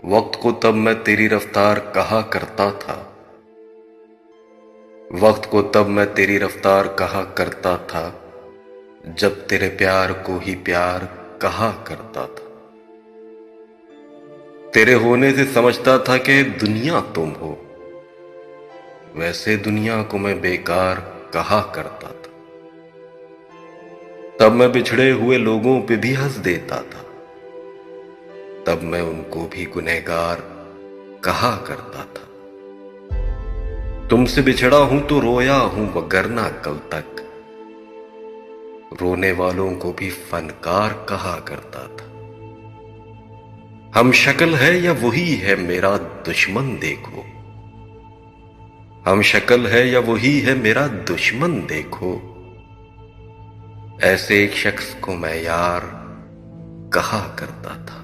वक्त को तब मैं तेरी रफ्तार कहा करता था। वक्त को तब मैं तेरी रफ्तार कहा करता था, जब तेरे प्यार को ही प्यार कहा करता था। तेरे होने से समझता था कि दुनिया तुम हो, वैसे दुनिया को मैं बेकार कहा करता था। तब मैं बिछड़े हुए लोगों पे भी हंस देता था, तब मैं उनको भी गुनहगार कहा करता था। तुमसे बिछड़ा हूं तो रोया हूं वगरना कल तक, रोने वालों को भी फनकार कहा करता था। हम शक्ल है या वही है मेरा दुश्मन देखो, हम शक्ल है या वही है मेरा दुश्मन देखो, ऐसे एक शख्स को मैं यार कहा करता था।